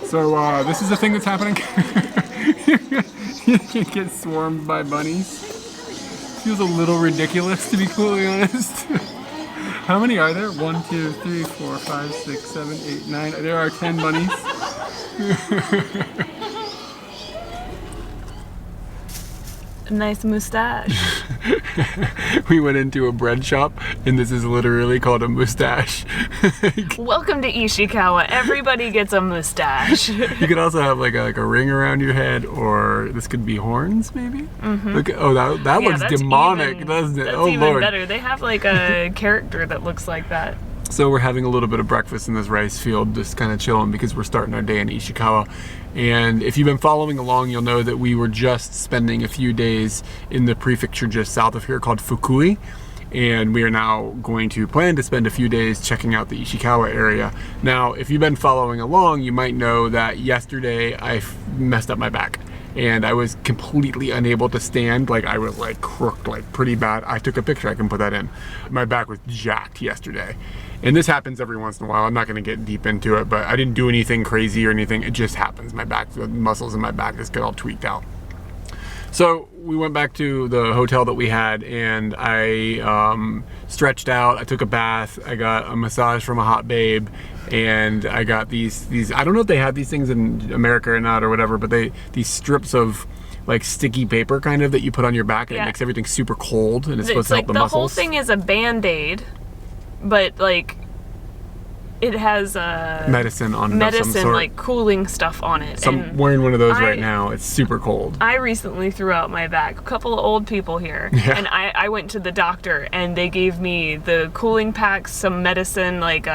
So this is the thing that's happening. You can get swarmed by bunnies. Feels a little ridiculous, to be completely honest. How many are there? 1, 2, 3, 4, 5, 6, 7, 8, 9. There are 10 bunnies. Nice mustache. We went into a bread shop, and this is literally called a mustache. Welcome to Ishikawa. Everybody gets a mustache. You could also have like a ring around your head, or this could be horns, maybe. Mm-hmm. Look, oh, that looks demonic, doesn't it? That's oh even Lord. better. They have like a character that looks like that. So we're having a little bit of breakfast in this rice field, just kind of chilling because we're starting our day in Ishikawa. And if you've been following along, you'll know that we were just spending a few days in the prefecture just south of here called Fukui. And we are now going to plan to spend a few days checking out the Ishikawa area. Now, if you've been following along, you might know that yesterday I messed up my back. And I was completely unable to stand. Like, I was like crooked, like pretty bad. I took a picture, I can put that in. My back was jacked yesterday. And this happens every once in a while. I'm not gonna get deep into it, but I didn't do anything crazy or anything. It just happens. My back, the muscles in my back just get all tweaked out. So we went back to the hotel that we had, and I stretched out. I took a bath. I got a massage from a hot babe, and I got these. I don't know if they have these things in America or not or whatever, but these strips of like sticky paper kind of that you put on your back, and it makes everything super cold, and it's supposed to help the muscles. The whole thing is a Band-Aid, but like it has medicine on some sort. Like cooling stuff on it. I'm wearing one of those right now. It's super cold. I recently threw out my back. A couple of old people here, and I went to the doctor, and they gave me the cooling packs, some medicine, like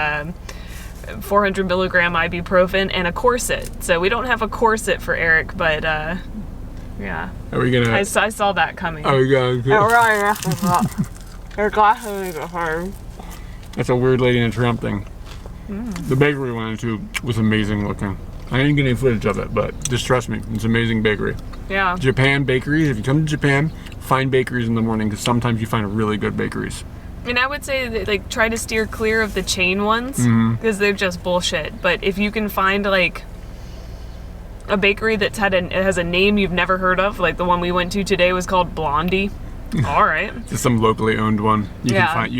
400 milligram ibuprofen, and a corset. So we don't have a corset for Eric, but yeah. Are we gonna? I saw that coming. Oh, yeah. That's a weird Lady in a Tramp thing. The bakery we went into was amazing looking. I didn't get any footage of it, but just trust me, it's an amazing bakery. Yeah. Japan bakeries, if you come to Japan, find bakeries in the morning, because sometimes you find really good bakeries. And I would say that, like, try to steer clear of the chain ones, because they're just bullshit. But if you can find like a bakery that's it has a name you've never heard of, like the one we went to today was called Blondie. All right. Just some locally owned one. You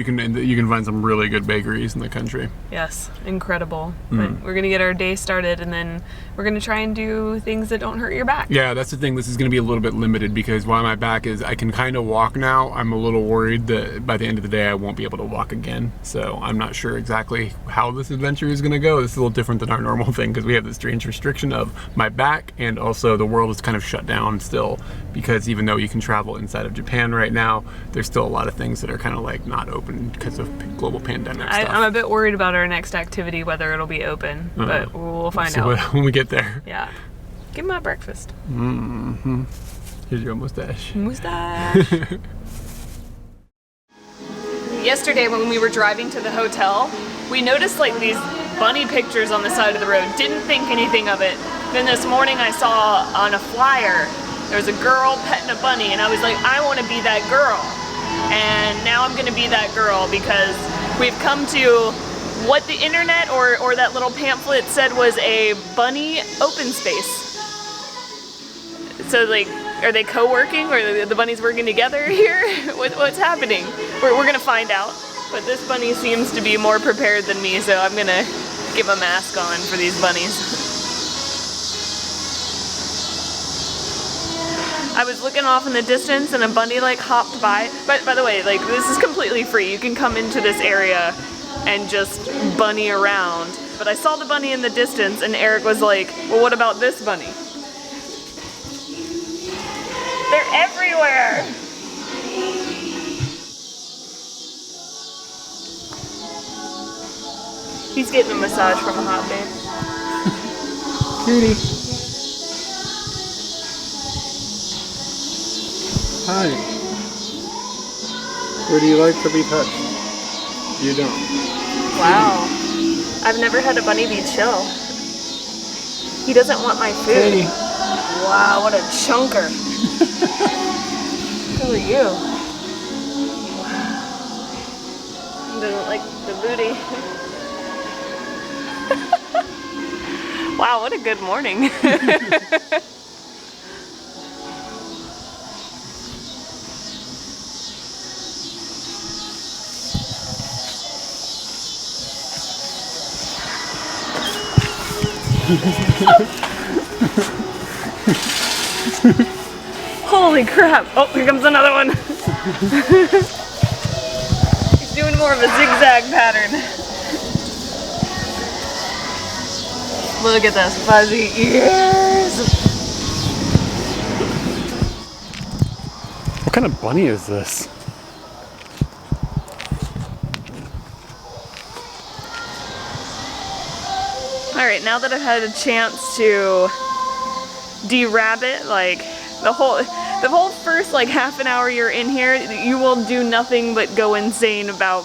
can find some really good bakeries in the country. Yes, incredible. But we're gonna get our day started, and then we're gonna try and do things that don't hurt your back. Yeah, that's the thing. This is gonna be a little bit limited because while my back is, I can kind of walk now. I'm a little worried that by the end of the day I won't be able to walk again. So I'm not sure exactly how this adventure is gonna go. This is a little different than our normal thing because we have this strange restriction of my back, and also the world is kind of shut down still, because even though you can travel inside of Japan right now, there's still a lot of things that are kind of like not open because of global pandemic stuff. I'm a bit worried about our next activity, whether it'll be open, but we'll find out when we get there. Yeah. Give him my breakfast. Here's your mustache. Mustache. Yesterday when we were driving to the hotel, we noticed like these bunny pictures on the side of the road. Didn't think anything of it. Then this morning I saw on a flyer there was a girl petting a bunny, and I was like, I want to be that girl. And now I'm going to be that girl because we've come to what the internet or that little pamphlet said was a bunny open space. So like, are they co-working, or are the bunnies working together here? What's happening? We're going to find out. But this bunny seems to be more prepared than me, so I'm going to give a mask on for these bunnies. I was looking off in the distance and a bunny like hopped by. But by the way, like, this is completely free. You can come into this area and just bunny around. But I saw the bunny in the distance and Eric was like, well, what about this bunny? They're everywhere. He's getting a massage from a hot babe. Cutie. Hi. Where do you like to be touched? You don't. Wow. I've never had a bunny be chill. He doesn't want my food. Hey. Wow, what a chunker. Who are you? Wow. Doesn't like the booty. Wow, what a good morning. Holy crap. Oh, here comes another one. He's doing more of a zigzag pattern. Look at this fuzzy ears. What kind of bunny is this? Alright, now that I've had a chance to de-rabbit, like the whole first like half an hour you're in here, you will do nothing but go insane about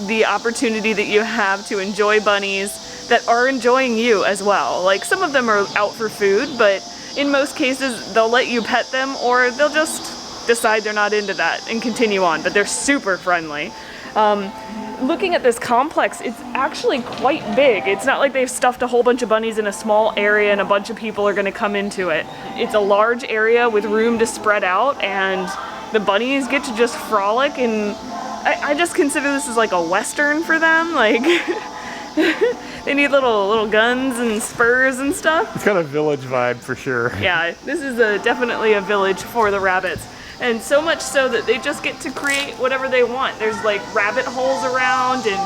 the opportunity that you have to enjoy bunnies that are enjoying you as well. Like some of them are out for food, but in most cases they'll let you pet them or they'll just decide they're not into that and continue on, but they're super friendly. Looking at this complex, it's actually quite big. It's not like they've stuffed a whole bunch of bunnies in a small area and a bunch of people are going to come into it. It's a large area with room to spread out and the bunnies get to just frolic, and I just consider this as like a western for them. Like they need little guns and spurs and stuff. It's got a village vibe for sure. Yeah, this is definitely a village for the rabbits. And so much so that they just get to create whatever they want. There's like rabbit holes around and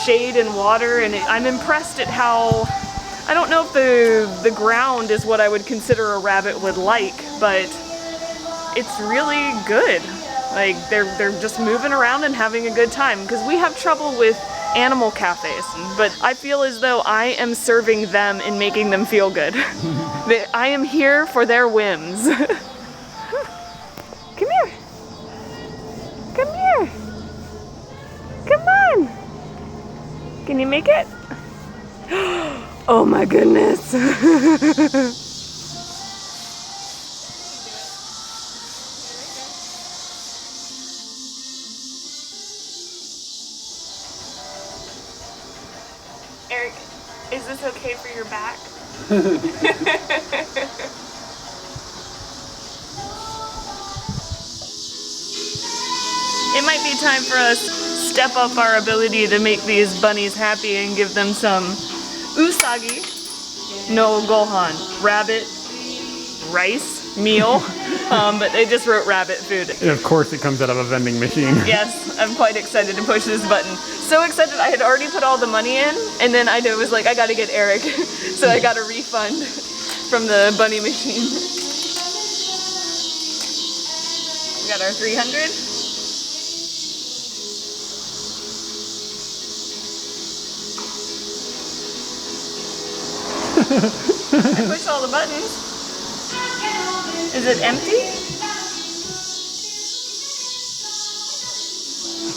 shade and water, and I'm impressed at how, I don't know if the ground is what I would consider a rabbit would like, but it's really good. Like they're just moving around and having a good time, because we have trouble with animal cafes, but I feel as though I am serving them and making them feel good. I am here for their whims. Come here. Come here. Come on. Can you make it? Oh my goodness. Eric, is this okay for your back? It might be time for us to step up our ability to make these bunnies happy and give them some usagi no gohan, rabbit rice meal, but they just wrote rabbit food. And of course it comes out of a vending machine. Yes, I'm quite excited to push this button. So excited, I had already put all the money in, and then I was like, I gotta get Eric. So I got a refund from the bunny machine. We got our 300. I pushed all the buttons. Is it empty?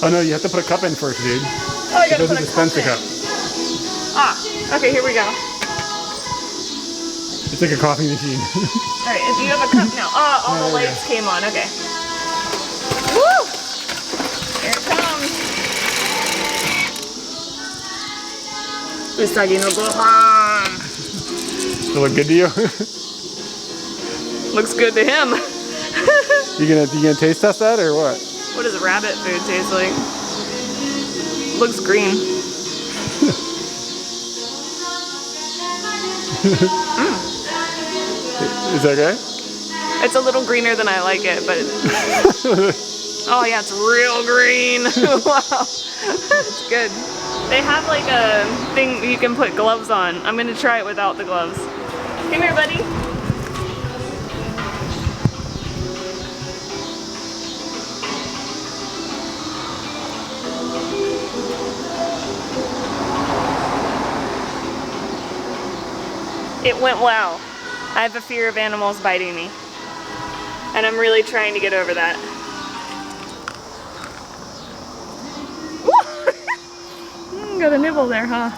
Oh no, you have to put a cup in first, dude. Oh, I gotta put a dispenser cup. Ah, okay, here we go. It's like a coffee machine. Alright, do you have a cup now? Oh, all the lights came on, okay. Woo! Here it comes. Usagi no gohan. Does it look good to you? Looks good to him. You gonna taste test that or what? What does rabbit food taste like? Looks green. Is that okay? It's a little greener than I like it, but oh yeah, it's real green. Wow, it's good. They have like a thing you can put gloves on. I'm gonna try it without the gloves. Come here, buddy. It went well. I have a fear of animals biting me, and I'm really trying to get over that. Got a nibble there, huh?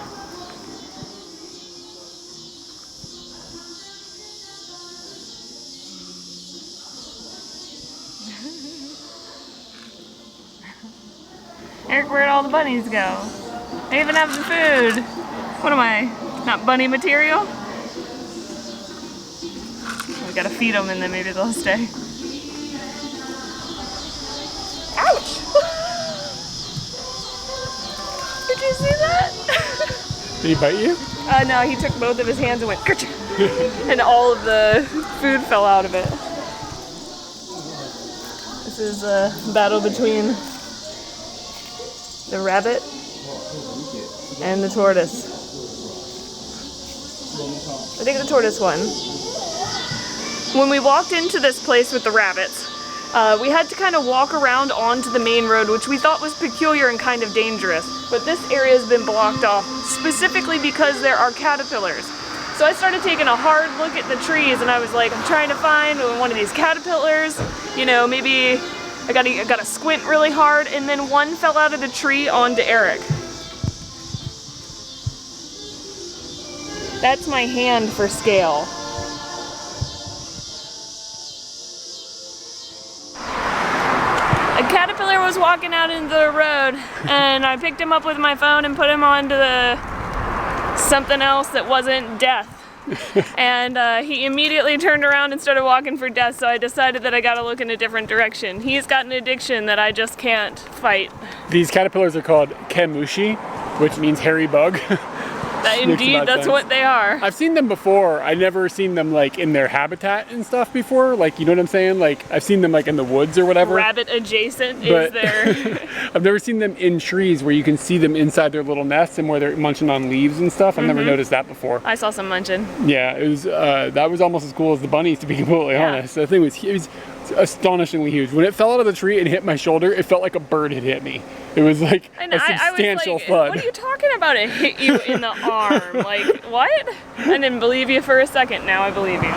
Eric, where'd all the bunnies go? They even have the food. What am I? Not bunny material? We gotta feed them and then maybe they'll stay. Ouch! Did you see that? Did he bite you? No, he took both of his hands and went kerch, and all of the food fell out of it. This is a battle between the rabbit and the tortoise. I think the tortoise won. When we walked into this place with the rabbits, we had to kind of walk around onto the main road, which we thought was peculiar and kind of dangerous. But this area has been blocked off specifically because there are caterpillars. So I started taking a hard look at the trees and I was like, I'm trying to find one of these caterpillars. You know, maybe I gotta squint really hard, and then one fell out of the tree onto Eric. That's my hand for scale. A caterpillar was walking out into the road and I picked him up with my phone and put him onto something else that wasn't death. And he immediately turned around and started walking for death, so I decided that I gotta look in a different direction. He's got an addiction that I just can't fight. These caterpillars are called kemushi, which means hairy bug. Indeed, that's what they are. I've seen them before. I've never seen them like in their habitat and stuff before. Like, you know what I'm saying? Like, I've seen them like in the woods or whatever. Rabbit adjacent is their... I've never seen them in trees where you can see them inside their little nests and where they're munching on leaves and stuff. I've never noticed that before. I saw some munching. Yeah, it was. That was almost as cool as the bunnies, to be completely honest. The thing was huge. Astonishingly huge. When it fell out of the tree and hit my shoulder, it felt like a bird had hit me. It was like a substantial thud. What are you talking about? It hit you in the arm. Like, what? I didn't believe you for a second. Now I believe you.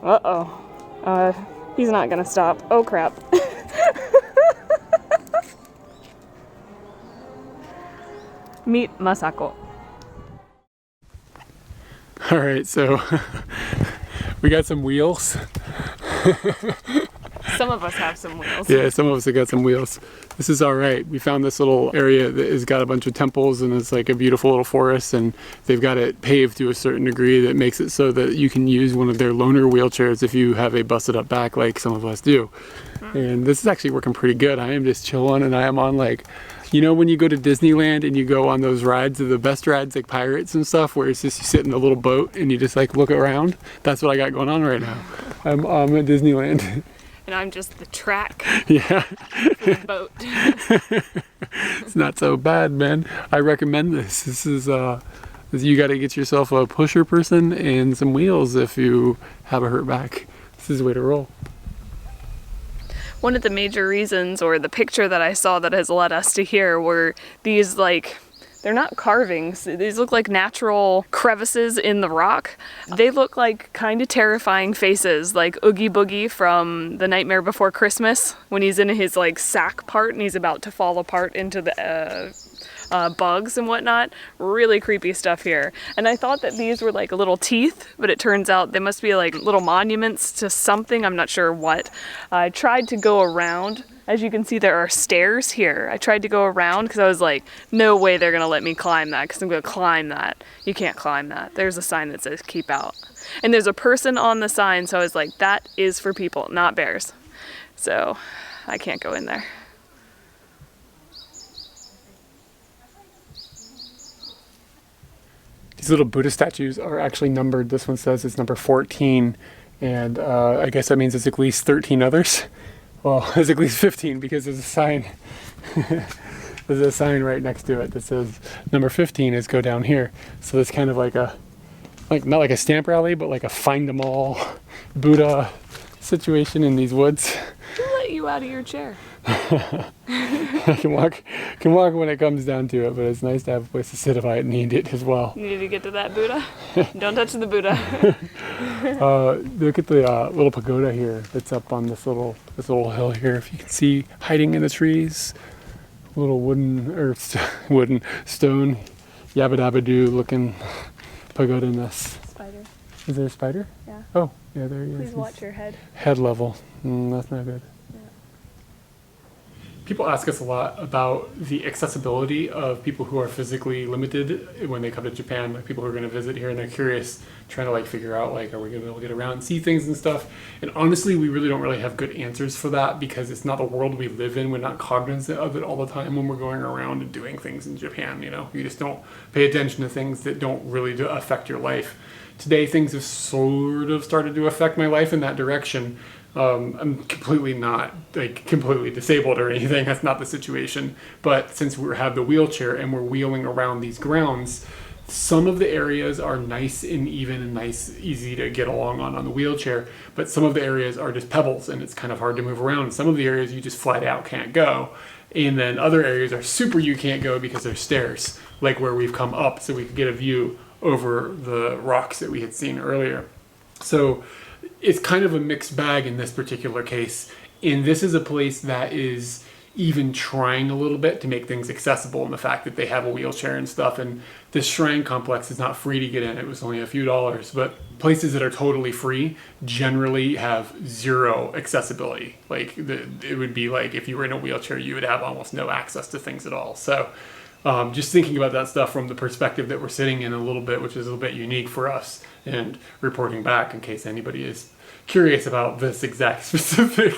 Uh-oh. He's not gonna stop. Oh, crap. Meet Masako. All right, so we got some wheels. Some of us have some wheels. Yeah, some of us have got some wheels. This is all right. We found this little area that has got a bunch of temples and it's like a beautiful little forest, and they've got it paved to a certain degree that makes it so that you can use one of their loaner wheelchairs if you have a busted up back like some of us do. And this is actually working pretty good. I am just chilling and I am on, like, you know when you go to Disneyland and you go on those rides, the best rides like Pirates and stuff, where it's just you sit in a little boat and you just like look around? That's what I got going on right now. I'm at Disneyland. And I'm just the track. Yeah. For the boat. It's not so bad, man. I recommend this. This is you got to get yourself a pusher person and some wheels if you have a hurt back. This is the way to roll. One of the major reasons, or the picture that I saw that has led us to here, were these, like, they're not carvings. These look like natural crevices in the rock. They look like kind of terrifying faces, like Oogie Boogie from The Nightmare Before Christmas, when he's in his, like, sack part and he's about to fall apart into the bugs and whatnot. Really creepy stuff here. And I thought that these were like little teeth, but it turns out they must be like little monuments to something. I'm not sure what. I tried to go around. As you can see, there are stairs here. I tried to go around because I was like, no way they're gonna let me climb that, because I'm gonna climb that. You can't climb that. There's a sign that says keep out. And there's a person on the sign, so I was like, that is for people, not bears. So I can't go in there. These little Buddha statues are actually numbered. This one says it's number 14, and I guess that means it's at least 13 others. Well, it's at least 15 because there's a sign. There's a sign right next to it that says number 15 is go down here. So it's kind of like not like a stamp rally, but like a find them all Buddha situation in these woods. Who let you out of your chair? I can walk when it comes down to it, but it's nice to have a place to sit if I need it as well. You need to get to that Buddha? Don't touch the Buddha. Look at the little pagoda here that's up on this little hill here. If you can see hiding in the trees, little wooden stone yabba dabba doo looking pagoda nest. Spider. Is there a spider? Yeah. Oh, yeah, there he is. Please watch your head. Head level. That's not good. People ask us a lot about the accessibility of people who are physically limited when they come to Japan, like people who are going to visit here and they're curious, trying to like figure out like, are we going to be able to get around and see things and stuff? And honestly, we really don't really have good answers for that because it's not the world we live in. We're not cognizant of it all the time when we're going around and doing things in Japan, you know? You just don't pay attention to things that don't really affect your life. Today, things have sort of started to affect my life in that direction. I'm completely not like completely disabled or anything. That's not the situation. But since we have the wheelchair and we're wheeling around these grounds, some of the areas are nice and even and easy to get along on the wheelchair. But some of the areas are just pebbles and it's kind of hard to move around. Some of the areas you just flat out can't go. And then other areas are super you can't go because there's stairs, like where we've come up so we could get a view over the rocks that we had seen earlier. So it's kind of a mixed bag in this particular case. And this is a place that is even trying a little bit to make things accessible, and the fact that they have a wheelchair and stuff. And this shrine complex is not free to get in. It was only a few dollars, but places that are totally free generally have zero accessibility. Like it would be like if you were in a wheelchair, you would have almost no access to things at all. So just thinking about that stuff from the perspective that we're sitting in a little bit, which is a little bit unique for us, and reporting back in case anybody is curious about this exact specific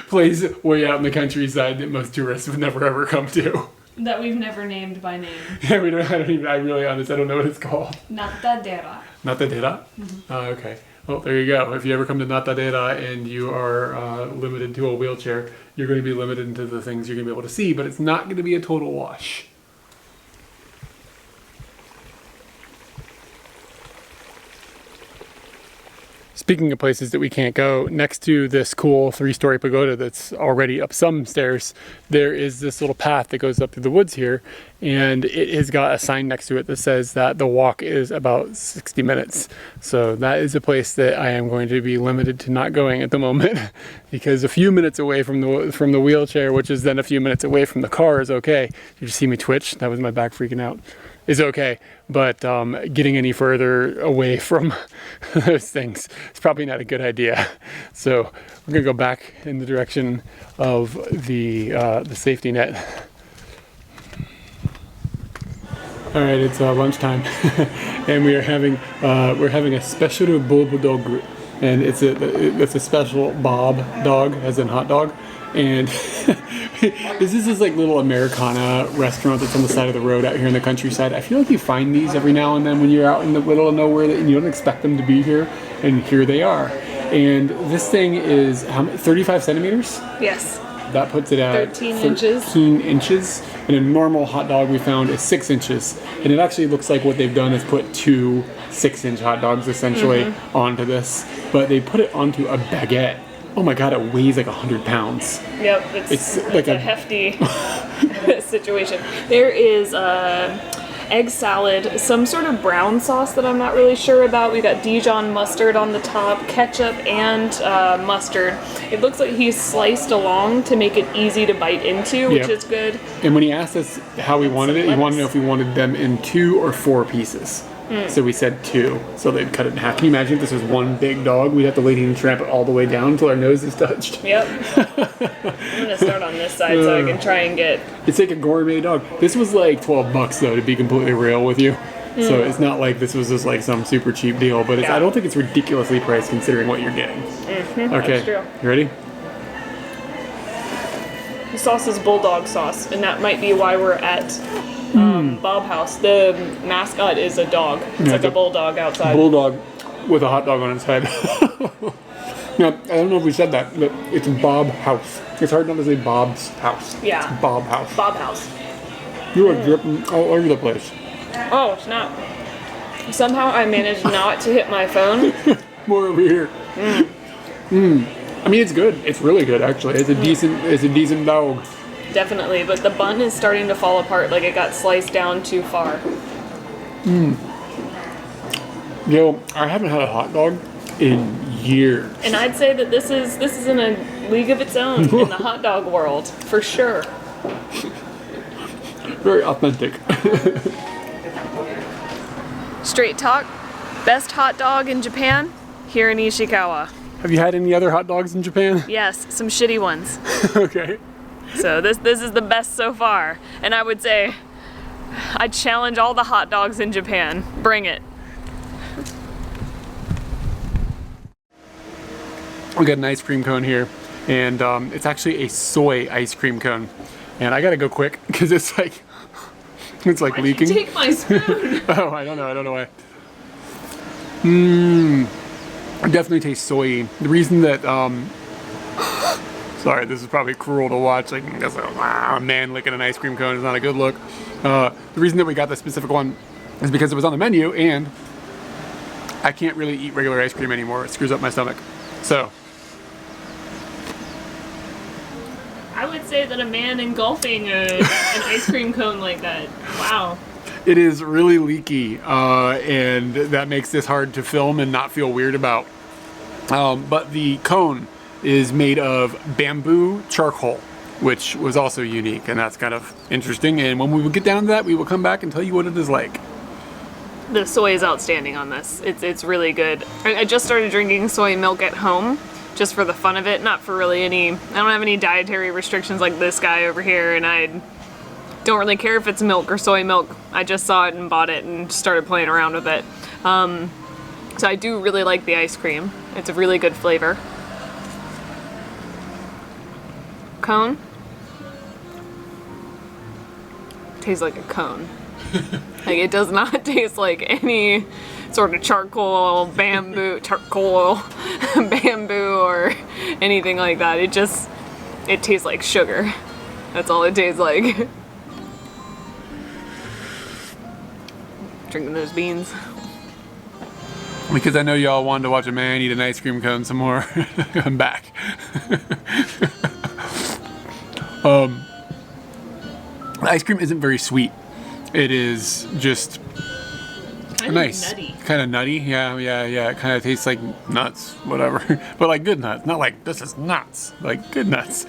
place way out in the countryside that most tourists would never ever come to. That we've never named by name. Yeah, I really honest, I don't know what it's called. Natadera. Natadera? Mm-hmm. Okay. Well, there you go. If you ever come to Natadera and you are limited to a wheelchair, you're going to be limited to the things you're going to be able to see, but it's not going to be a total wash. Speaking of places that we can't go, next to this cool 3-story pagoda that's already up some stairs, there is this little path that goes up through the woods here, and it has got a sign next to it that says that the walk is about 60 minutes. So that is a place that I am going to be limited to not going at the moment because a few minutes away from the wheelchair, which is then a few minutes away from the car, is okay. Did you see me twitch? That was my back freaking out. Is okay, but getting any further away from those things is probably not a good idea. So we're gonna go back in the direction of the safety net. All right, it's lunchtime, and we're having a special bulbu dog, and it's a special Bob dog, as in hot dog, and. This is this like little Americana restaurant that's on the side of the road out here in the countryside. I feel like you find these every now and then when you're out in the middle of nowhere and you don't expect them to be here, and here they are. And this thing is 35 centimeters? Yes. That puts it at 13 inches. And a normal hot dog we found is 6 inches. And it actually looks like what they've done is put 2 6-inch hot dogs essentially onto this. But they put it onto a baguette. Oh my god, it weighs like 100 pounds. Yep, it's like a hefty situation. There is egg salad, some sort of brown sauce that I'm not really sure about. We got Dijon mustard on the top, ketchup and mustard. It looks like he's sliced along to make it easy to bite into, which is good. And when he asked us how we wanted it, he wanted to know if we wanted them in 2 or 4 pieces. So we said 2, so they'd cut it in half. Can you imagine if this was one big dog? We'd have to Lady and Tramp it all the way down until our nose is touched. Yep. I'm gonna start on this side so I can try and get... It's like a gourmet dog. This was like $12 though, to be completely real with you. So it's not like this was just like some super cheap deal, but I don't think it's ridiculously priced considering what you're getting. Okay, that's true. You ready? The sauce is bulldog sauce, and that might be why we're at Bob House. The mascot is a dog. It's like a bulldog outside. Bulldog with a hot dog on its head. Now, I don't know if we said that, but it's Bob House. It's hard not to say Bob's House. Yeah. It's Bob House. Bob House. You are dripping all over the place. Oh, snap. Somehow I managed not to hit my phone. More over here. I mean, it's good. It's really good, actually. It's a decent dog. Definitely, but the bun is starting to fall apart, like it got sliced down too far. Yo, I haven't had a hot dog in years. And I'd say that this is in a league of its own in the hot dog world, for sure. Very authentic. Straight talk, best hot dog in Japan, here in Ishikawa. Have you had any other hot dogs in Japan? Yes, some shitty ones. Okay. So this is the best so far. And I would say, I challenge all the hot dogs in Japan. Bring it. We got an ice cream cone here, and it's actually a soy ice cream cone. And I gotta go quick because it's like Why'd leaking. you take my spoon? Oh, I don't know why. It definitely tastes soy. The reason that sorry, this is probably cruel to watch. Like, a man licking an ice cream cone is not a good look. The reason that we got this specific one is because it was on the menu, and I can't really eat regular ice cream anymore. It screws up my stomach. So. I would say that a man engulfing an ice cream cone like that. Wow. It is really leaky, and that makes this hard to film and not feel weird about. But the cone is made of bamboo charcoal, which was also unique, and that's kind of interesting. And when we will get down to that, we will come back and tell you what it is like. The soy is outstanding on this. It's really good. I just started drinking soy milk at home, just for the fun of it, not for really any, I don't have any dietary restrictions like this guy over here, and I don't really care if it's milk or soy milk. I just saw it and bought it and started playing around with it. So I do really like the ice cream. It's a really good flavor. Cone? Tastes like a cone. Like, it does not taste like any sort of bamboo, or anything like that. It tastes like sugar. That's all it tastes like. Drinking those beans. Because I know y'all wanted to watch a man eat an ice cream cone some more. I'm back. The ice cream isn't very sweet. It is just nice. Kind of nutty. Yeah. It kind of tastes like nuts, whatever. But like good nuts. Not like, this is nuts. Like good nuts.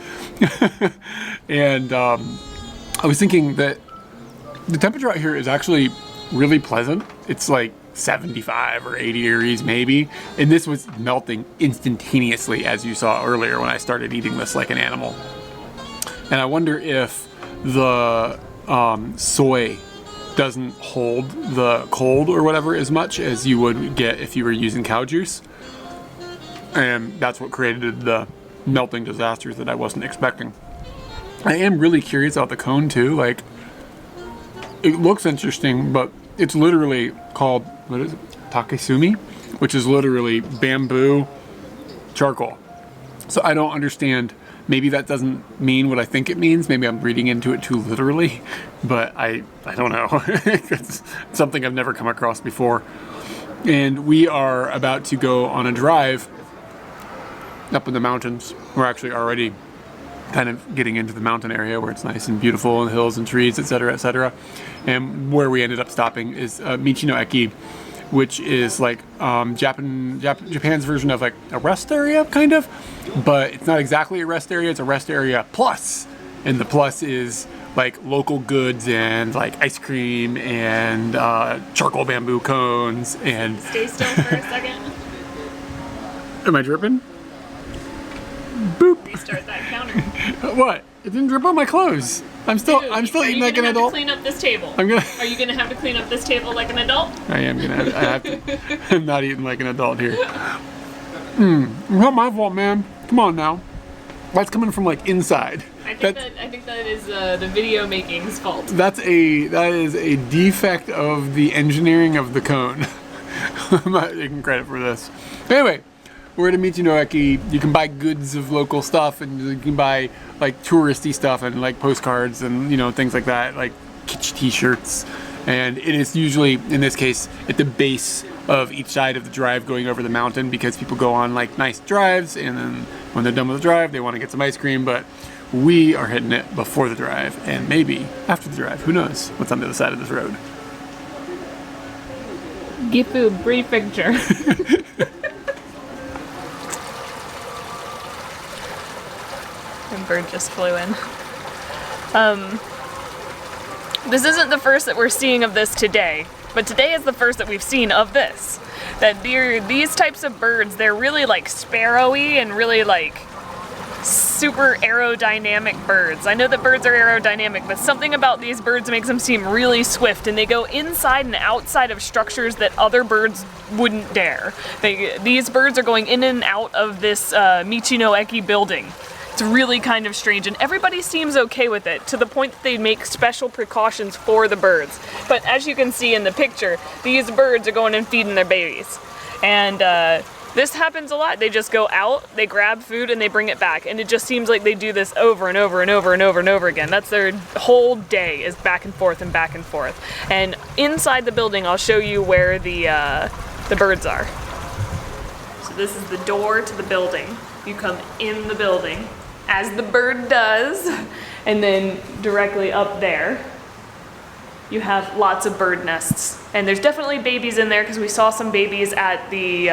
And I was thinking that the temperature out here is actually really pleasant. It's like 75 or 80 degrees maybe. And this was melting instantaneously, as you saw earlier when I started eating this like an animal. And I wonder if the soy doesn't hold the cold or whatever as much as you would get if you were using cow juice. And that's what created the melting disasters that I wasn't expecting. I am really curious about the cone too. Like, it looks interesting, but it's literally called, what is it? Takesumi, which is literally bamboo charcoal. So I don't understand. Maybe that doesn't mean what I think it means. Maybe I'm reading into it too literally, but I don't know. It's something I've never come across before. And we are about to go on a drive up in the mountains. We're actually already kind of getting into the mountain area where it's nice and beautiful and hills and trees, etc., etc. And where we ended up stopping is Michi no Eki, which is like Japan's version of like a rest area, kind of. But it's not exactly a rest area, it's a rest area plus. And the plus is like local goods and like ice cream and charcoal bamboo cones and... Stay still for a second. Am I dripping? Boop. Restart that counter. What? It didn't drip on my clothes. I'm still eating like an adult. Are you gonna have to clean up this table? Are you gonna have to clean up this table like an adult? I am gonna I have to. I'm not eating like an adult here. It's not my fault, man. Come on now. That's coming from like inside. I think that is the video making's fault. That is a defect of the engineering of the cone. I'm not taking credit for this. Anyway, we're at Michi no Eki. You can buy goods of local stuff, and you can buy like touristy stuff and like postcards and things like that, like kitsch t-shirts. And it is usually, in this case, at the base of each side of the drive going over the mountain, because people go on like nice drives, and then when they're done with the drive, they want to get some ice cream. But we are hitting it before the drive, and maybe after the drive. Who knows what's on the other side of this road? Gifu Prefecture. And bird just flew in. This isn't the first that we're seeing of this today, but today is the first that we've seen of this. That these types of birds, they're really like sparrowy and really like super aerodynamic birds. I know that birds are aerodynamic, but something about these birds makes them seem really swift, and they go inside and outside of structures that other birds wouldn't dare. These birds are going in and out of this Michino Eki building. It's really kind of strange, and everybody seems okay with it, to the point that they make special precautions for the birds. But as you can see in the picture, these birds are going and feeding their babies. And this happens a lot. They just go out, they grab food, and they bring it back. And it just seems like they do this over and over and over and over and over again. That's their whole day, is back and forth and back and forth. And inside the building, I'll show you where the birds are. So this is the door to the building. You come in the building, as the bird does, and then directly up there, you have lots of bird nests. And there's definitely babies in there, because we saw some babies at the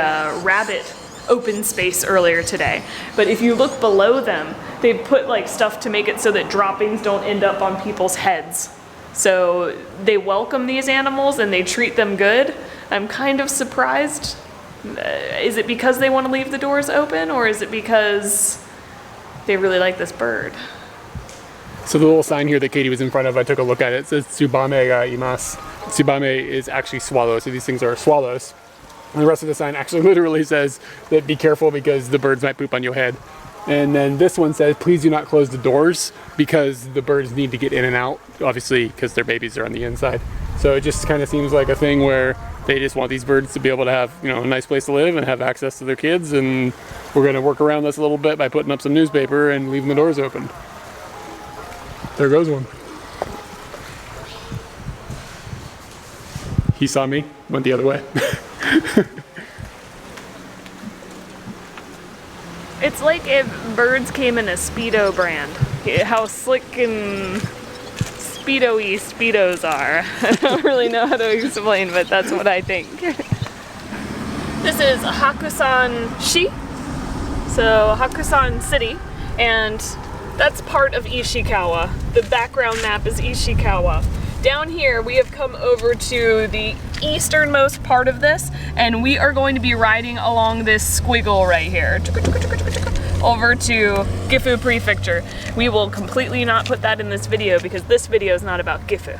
rabbit open space earlier today. But if you look below them, they put like stuff to make it so that droppings don't end up on people's heads. So they welcome these animals and they treat them good. I'm kind of surprised. Is it because they want to leave the doors open, or is it because they really like this bird? So the little sign here that Katie was in front of, I took a look at it. It says Tsubame ga imasu. Tsubame is actually swallows, so these things are swallows. And the rest of the sign actually literally says that be careful because the birds might poop on your head. And then this one says, please do not close the doors because the birds need to get in and out, obviously because their babies are on the inside. So it just kind of seems like a thing where they just want these birds to be able to have, you know, a nice place to live and have access to their kids. And we're going to work around this a little bit by putting up some newspaper and leaving the doors open. There goes one. He saw me, went the other way. It's like if birds came in a Speedo brand. How slick and Speedo-y Speedos are. I don't really know how to explain, but that's what I think. This is Hakusan-shi, so Hakusan City, and that's part of Ishikawa. The background map is Ishikawa. Down here, we have come over to the easternmost part of this, and we are going to be riding along this squiggle right here, over to Gifu Prefecture. We will completely not put that in this video because this video is not about Gifu.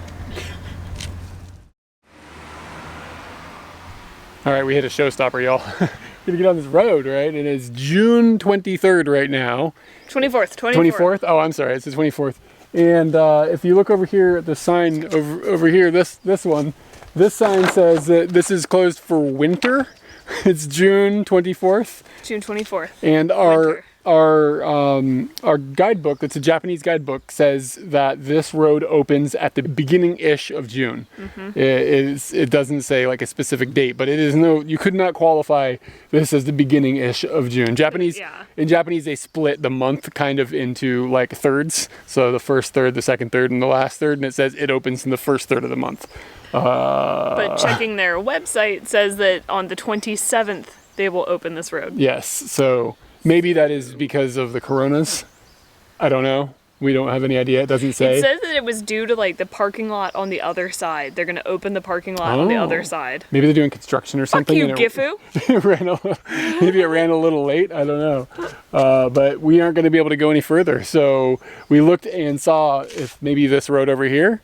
All right, we hit a showstopper, y'all. We're gonna get on this road, right? It is June 23rd right now. 24th. 24th? Oh, I'm sorry, it's the 24th. And if you look over here at the sign over here, this one, this sign says that this is closed for winter. It's June 24th. June 24th. And our guidebook, it's a Japanese guidebook, says that this road opens at the beginning-ish of June. Mm-hmm. It doesn't say like a specific date, but it is you could not qualify this as the beginning-ish of June. In Japanese, they split the month kind of into like thirds. So the first third, the second third, and the last third, and it says it opens in the first third of the month. But checking their website says that on the 27th, they will open this road. Yes, so maybe that is because of the coronas. I don't know. We don't have any idea. It doesn't say. It says that it was due to like the parking lot on the other side. They're going to open the parking lot on the other side. Maybe they're doing construction or something. Fuck you, Gifu. Maybe it ran a little late. I don't know. But we aren't going to be able to go any further. So we looked and saw if maybe this road over here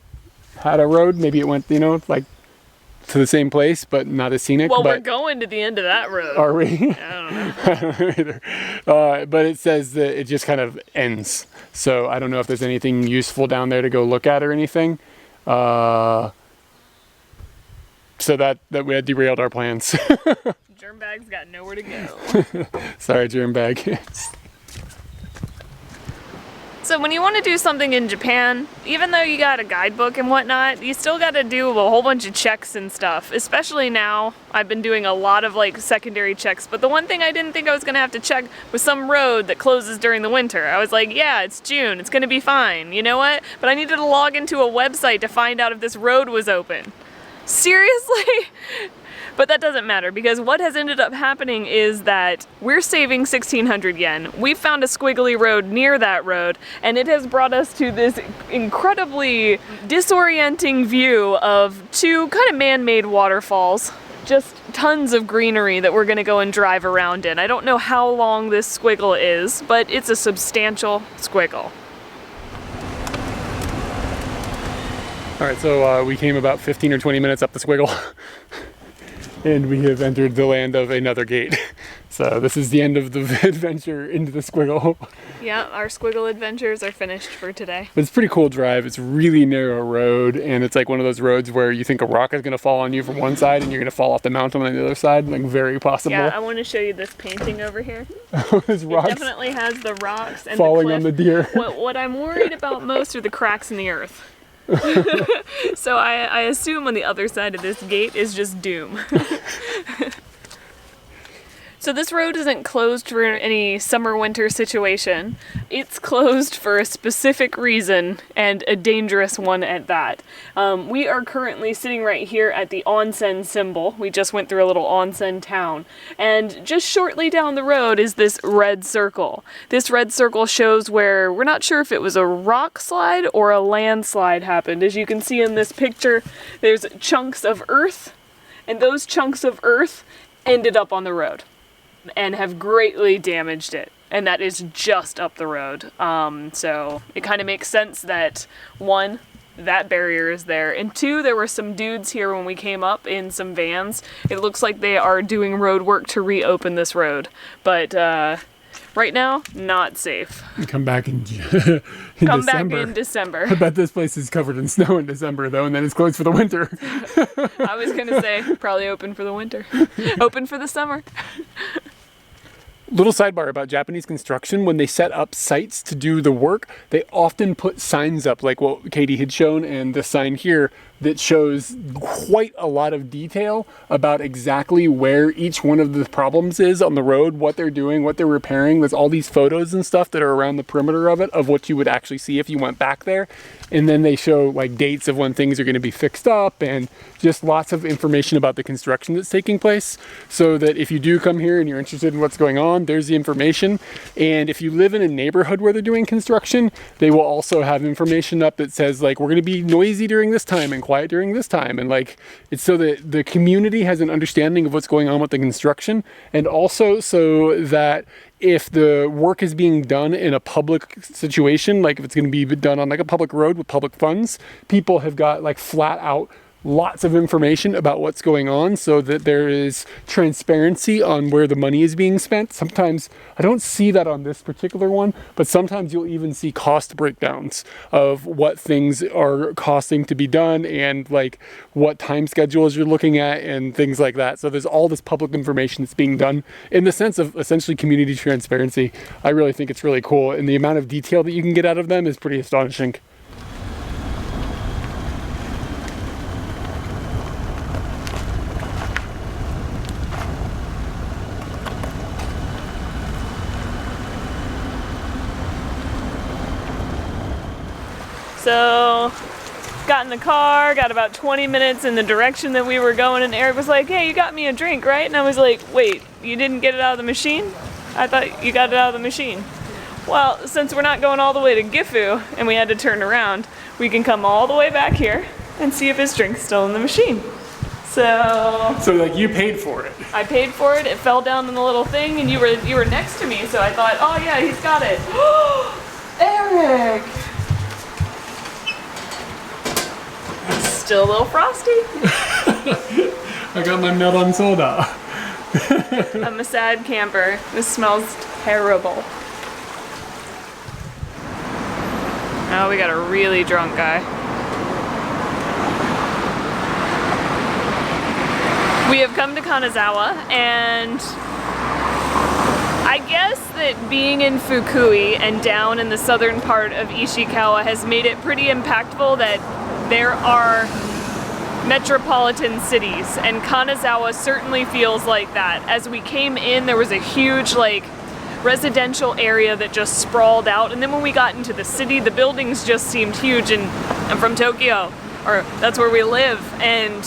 had a road. Maybe it went, like to the same place, but not as scenic. Well, we're going to the end of that road. Are we? I don't know. I don't know either. But it says that it just kind of ends. So I don't know if there's anything useful down there to go look at or anything. So that we had derailed our plans. Germ bag's got nowhere to go. Sorry, germ bag. So when you want to do something in Japan, even though you got a guidebook and whatnot, you still got to do a whole bunch of checks and stuff. Especially now, I've been doing a lot of like secondary checks. But the one thing I didn't think I was going to have to check was some road that closes during the winter. I was like, yeah, it's June, it's going to be fine. You know what? But I needed to log into a website to find out if this road was open. Seriously? But that doesn't matter because what has ended up happening is that we're saving 1,600 yen. We found a squiggly road near that road, and it has brought us to this incredibly disorienting view of two kind of man-made waterfalls. just tons of greenery that we're gonna go and drive around in. I don't know how long this squiggle is, but it's a substantial squiggle. All right, so we came about 15 or 20 minutes up the squiggle and we have entered the land of another gate. So this is the end of the adventure into the squiggle. Yeah, our squiggle adventures are finished for today. But it's a pretty cool drive. It's a really narrow road, and it's like one of those roads where you think a rock is gonna fall on you from one side and you're gonna fall off the mountain on the other side, like very possible. Yeah, I want to show you this painting over here. There's rocks It definitely has the rocks and falling the on cliff. the deer. What I'm worried about most are the cracks in the earth. So I assume on the other side of this gate is just doom. So this road isn't closed for any summer-winter situation. It's closed for a specific reason, and a dangerous one at that. We are currently sitting right here at the onsen symbol. We just went through a little onsen town. And just shortly down the road is this red circle. This red circle shows where we're not sure if it was a rock slide or a landslide happened. As you can see in this picture, there's chunks of earth, and those chunks of earth ended up on the road and have greatly damaged it. And that is just up the road. So it kind of makes sense that, one, that barrier is there, and two, there were some dudes here when we came up in some vans. It looks like they are doing road work to reopen this road. But right now, not safe. Come back in Come December. back in December. I bet this place is covered in snow in December though, and then it's closed for the winter. I was gonna say, probably open for the winter. Open for the summer. Little sidebar about Japanese construction: when they set up sites to do the work, they often put signs up like what Kyde had shown, and the sign here that shows quite a lot of detail about exactly where each one of the problems is on the road, what they're doing, what they're repairing. There's all these photos and stuff that are around the perimeter of it, of what you would actually see if you went back there. And then they show like dates of when things are going to be fixed up, and just lots of information about the construction that's taking place, so that if you do come here and you're interested in what's going on, there's the information. And if you live in a neighborhood where they're doing construction, they will also have information up that says like, we're going to be noisy during this time and quiet during this time. And like, it's so that the community has an understanding of what's going on with the construction, and also so that if the work is being done in a public situation, like if it's going to be done on like a public road with public funds, people have got like flat out lots of information about what's going on, so that there is transparency on where the money is being spent. Sometimes I don't see that on this particular one, but sometimes you'll even see cost breakdowns of what things are costing to be done, and like what time schedules you're looking at and things like that. So there's all this public information that's being done in the sense of essentially community transparency. I really think it's really cool, and the amount of detail that you can get out of them is pretty astonishing. So, got in the car, got about 20 minutes in the direction that we were going, and Eric was like, hey, you got me a drink, right? And I was like, wait, you didn't get it out of the machine? I thought you got it out of the machine. Well, since we're not going all the way to Gifu, and we had to turn around, we can come all the way back here and see if his drink's still in the machine. So like you paid for it. I paid for it, it fell down in the little thing, and you were next to me, so I thought, oh yeah, he's got it. Eric! Still a little frosty. I got my melon soda. I'm a sad camper. This smells terrible. Oh, we got a really drunk guy. We have come to Kanazawa, and I guess that being in Fukui and down in the southern part of Ishikawa has made it pretty impactful that there are metropolitan cities, and Kanazawa certainly feels like that. As we came in, there was a huge like residential area that just sprawled out, and then when we got into the city, the buildings just seemed huge. And I'm from Tokyo, or that's where we live, and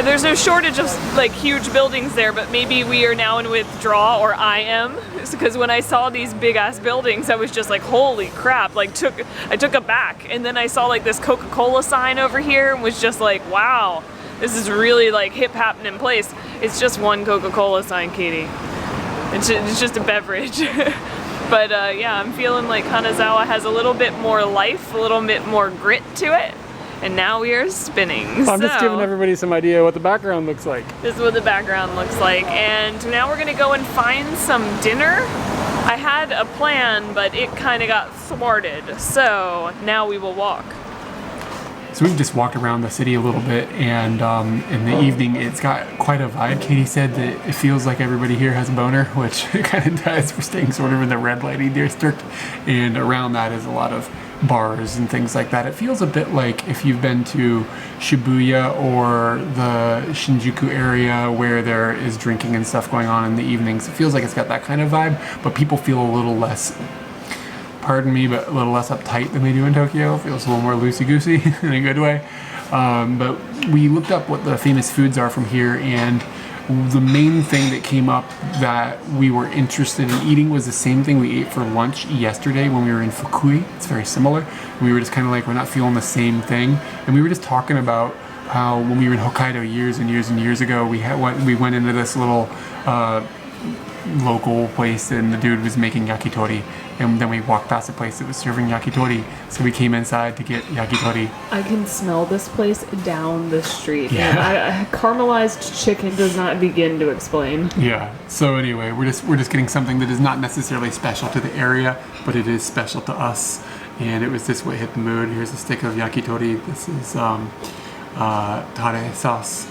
there's no shortage of like huge buildings there, but maybe we are now in withdrawal, or I am, because when I saw these big ass buildings, I was just like, holy crap, like I took it back. And then I saw like this Coca-Cola sign over here and was just like, wow, This is really like hip happening place. It's just one Coca-Cola sign, Katie. It's just a beverage. But yeah, I'm feeling like Kanazawa has a little bit more life, a little bit more grit to it. And now we are spinning. I'm just giving everybody some idea what the background looks like. This is what the background looks like. And now we're gonna go and find some dinner. I had a plan, but it kind of got thwarted. So now we will walk. So we've just walked around the city a little bit, and in the evening it's got quite a vibe. Katie said that it feels like everybody here has a boner, which it kind of does. We're staying sort of in the red lighting district, and around that is a lot of bars and things like that. It feels a bit like if you've been to Shibuya or the Shinjuku area where there is drinking and stuff going on in the evenings. It feels like it's got that kind of vibe, but people feel a little less, pardon me, but a little less uptight than they do in Tokyo. It feels a little more loosey-goosey in a good way. But we looked up what the famous foods are from here, and the main thing that came up that we were interested in eating was the same thing we ate for lunch yesterday when we were in Fukui. It's very similar. And we were just kind of like, we're not feeling the same thing. And we were just talking about how when we were in Hokkaido years and years and years ago, we went into this little local place, and the dude was making yakitori, and then we walked past a place that was serving yakitori, so we came inside to get yakitori. I can smell this place down the street. Yeah. Caramelized chicken does not begin to explain. Yeah. So anyway, we're just getting something that is not necessarily special to the area, but it is special to us, and it was this what hit the mood. Here's a stick of yakitori. This is tare sauce.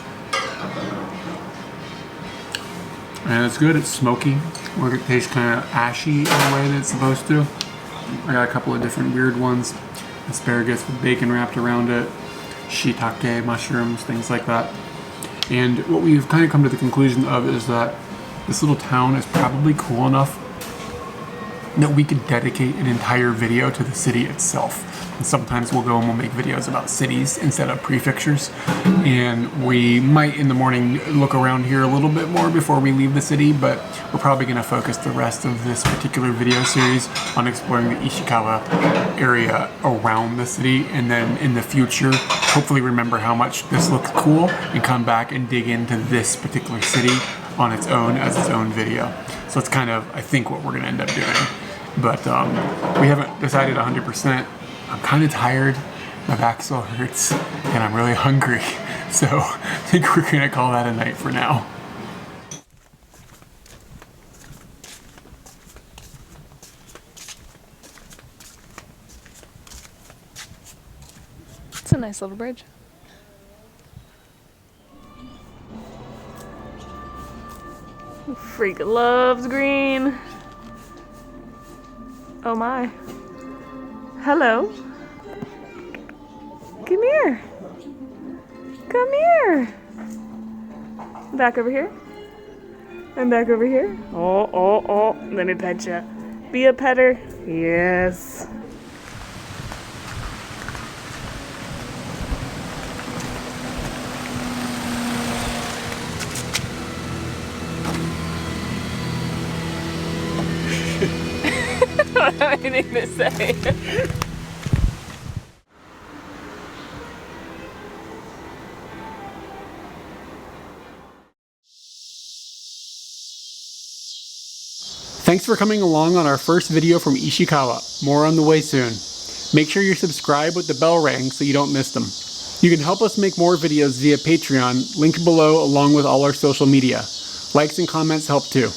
And it's good, it's smoky. It tastes kind of ashy in the way that it's supposed to. I got a couple of different weird ones. Asparagus with bacon wrapped around it, shiitake, mushrooms, things like that. And what we've kind of come to the conclusion of is that this little town is probably cool enough that we could dedicate an entire video to the city itself. And sometimes we'll go and we'll make videos about cities instead of prefectures. And we might in the morning look around here a little bit more before we leave the city, but we're probably going to focus the rest of this particular video series on exploring the Ishikawa area around the city, and then in the future hopefully remember how much this looks cool and come back and dig into this particular city on its own as its own video. So it's kind of, I think, what we're going to end up doing. But we haven't decided 100%. I'm kind of tired, my back still hurts, and I'm really hungry. So I think we're gonna call that a night for now. It's a nice little bridge. Freak loves green. Oh my. Hello. Come here. Come here. Back over here. And back over here. Oh, oh, oh. Let me pet you. Be a petter. Yes. I don't have anything to say. Thanks for coming along on our first video from Ishikawa. More on the way soon. Make sure you're subscribed with the bell ring so you don't miss them. You can help us make more videos via Patreon, link below along with all our social media. Likes and comments help too.